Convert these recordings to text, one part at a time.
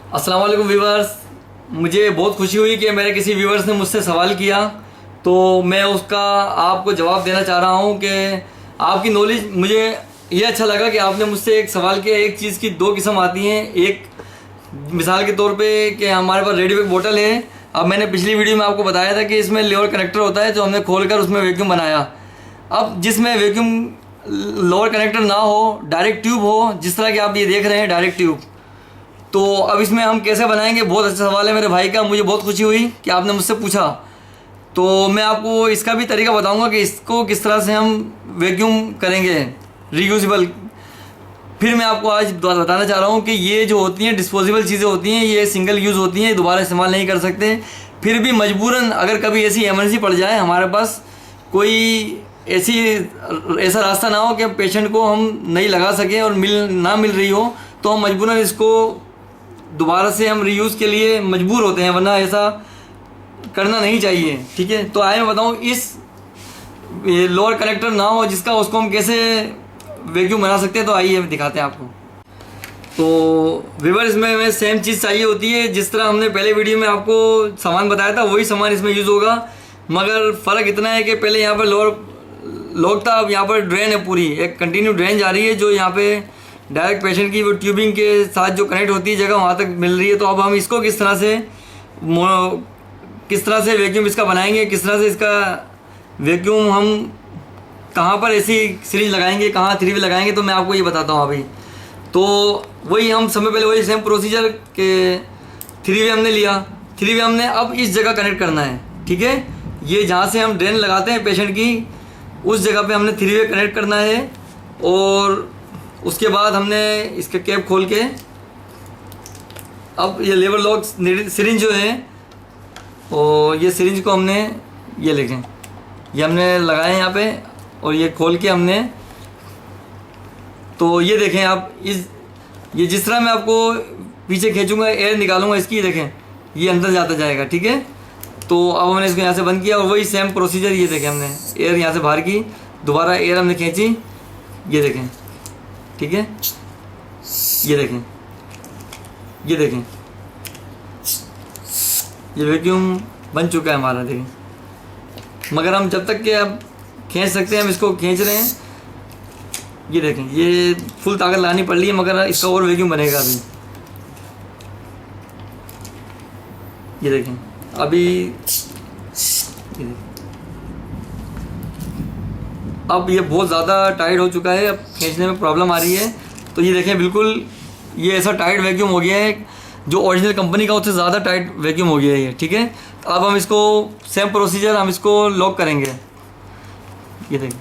अस्सलाम वालेकुम व्यूवर्स। मुझे बहुत खुशी हुई कि मेरे किसी व्यूवर्स ने मुझसे सवाल किया, तो मैं उसका आपको जवाब देना चाह रहा हूं कि आपकी नॉलेज, मुझे ये अच्छा लगा कि आपने मुझसे एक सवाल किया। एक चीज़ की दो किस्म आती हैं। एक मिसाल के तौर पे कि हमारे पास रेडीमेड बोतल है। अब मैंने पिछली वीडियो में आपको बताया था कि इसमें लोअर कनेक्टर होता है, जो हमने खोलकर उसमें वैक्यूम बनाया। अब जिसमें वैक्यूम लोअर कनेक्टर ना हो, डायरेक्ट ट्यूब हो, जिस तरह की आप ये देख रहे हैं डायरेक्ट ट्यूब, तो अब इसमें हम कैसे बनाएंगे? बहुत अच्छा सवाल है मेरे भाई का। मुझे बहुत खुशी हुई कि आपने मुझसे पूछा। तो मैं आपको इसका भी तरीका बताऊंगा कि इसको किस तरह से हम वैक्यूम करेंगे रीयूजेबल। फिर मैं आपको आज बताना चाह रहा हूँ कि ये जो होती हैं डिस्पोजेबल चीज़ें होती हैं, ये सिंगल यूज़ होती हैं, दोबारा इस्तेमाल नहीं कर सकते। फिर भी मजबूरन अगर कभी ऐसी इमरजेंसी पड़ जाए, हमारे पास कोई ऐसा रास्ता ना हो कि पेशेंट को हम नहीं लगा सकें और मिल रही हो, तो हम मजबूरन इसको दोबारा से हम रीयूज़ के लिए मजबूर होते हैं, वरना ऐसा करना नहीं चाहिए। ठीक है, तो आइए मैं बताऊँ, इस लोअर कनेक्टर ना हो जिसका, उसको हम कैसे वैक्यूम बना सकते हैं। तो आइए दिखाते हैं आपको। तो व्यूअर्स, इसमें सेम चीज़ चाहिए होती है। जिस तरह हमने पहले वीडियो में आपको सामान बताया था, वही सामान इसमें यूज़ होगा, मगर फ़र्क इतना है कि पहले यहाँ पर लोअर लॉक था, अब यहाँ पर ड्रेन है, पूरी एक कंटिन्यू ड्रेन जा रही है, जो यहाँ पे डायरेक्ट पेशेंट की वो ट्यूबिंग के साथ जो कनेक्ट होती है जगह, वहाँ तक मिल रही है। तो अब हम इसको किस तरह से वैक्यूम इसका बनाएंगे, किस तरह से इसका वैक्यूम हम कहाँ पर ऐसी सिरिंज लगाएंगे, कहाँ 3V लगाएंगे, तो मैं आपको ये बताता हूँ अभी। तो वही हम समय पहले वही सेम प्रोसीजर के 3V हमने लिया। 3V हमने अब इस जगह कनेक्ट करना है। ठीक है, ये जहाँ से हम ड्रेन लगाते हैं पेशेंट की, उस जगह पे हमने 3V कनेक्ट करना है। और उसके बाद हमने इसका कैप खोल के, अब ये लेवल लॉक सिरिंज जो है, और ये सिरिंज को हमने, ये देखें, ये हमने लगाए यहाँ पे, और ये खोल के हमने, तो ये देखें आप, ये जिस तरह मैं आपको पीछे खींचूंगा, एयर निकालूंगा इसकी, देखें ये अंदर जाता जाएगा। ठीक है, तो अब हमने इसको यहाँ से बंद किया, और वही सेम प्रोसीजर, ये देखें हमने एयर यहाँ से बाहर की, दोबारा एयर हमने खींची, ये देखें। ठीक है, ये देखें, ये देखें, ये वैक्यूम बन चुका है हमारा, देखें। मगर हम जब तक कि अब खींच सकते हैं, हम इसको खींच रहे हैं। ये देखें, ये फुल ताकत लगानी पड़ रही है, मगर इसका और वैक्यूम बनेगा अभी। ये देखें अभी, ये देखें, अब ये बहुत ज़्यादा टाइट हो चुका है, अब खींचने में प्रॉब्लम आ रही है। तो ये देखें, बिल्कुल ये ऐसा टाइट वैक्यूम हो गया है, जो ओरिजिनल कंपनी का उससे ज़्यादा टाइट वैक्यूम हो गया है ये। ठीक है, तो अब हम इसको सेम प्रोसीजर, हम इसको लॉक करेंगे। ये देखें,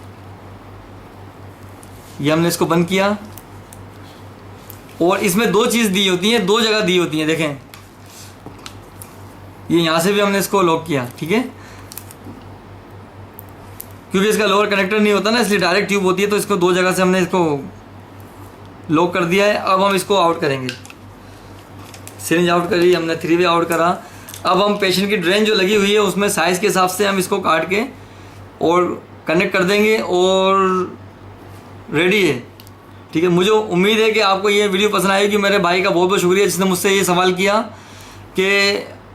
ये हमने इसको बंद किया, और इसमें दो चीज़ दी होती हैं, दो जगह दी होती हैं, देखें, ये यहाँ से भी हमने इसको लॉक किया। ठीक है, क्योंकि इसका लोअर कनेक्टर नहीं होता ना, इसलिए डायरेक्ट ट्यूब होती है, तो इसको दो जगह से हमने इसको लॉक कर दिया है। अब हम इसको आउट करेंगे, सिरिंज आउट करी हमने, 3V आउट करा। अब हम पेशेंट की ड्रेन जो लगी हुई है, उसमें साइज़ के हिसाब से हम इसको काट के और कनेक्ट कर देंगे, और रेडी है। ठीक है, मुझे उम्मीद है कि आपको ये वीडियो पसंद आएगी। मेरे भाई का बहुत बहुत शुक्रिया जिसने मुझसे ये सवाल किया कि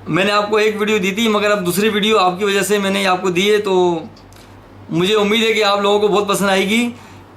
मैंने आपको एक वीडियो दी थी, मगर अब दूसरी वीडियो आपकी वजह से मैंने आपको दी है, तो मुझे उम्मीद है कि आप लोगों को बहुत पसंद आएगी।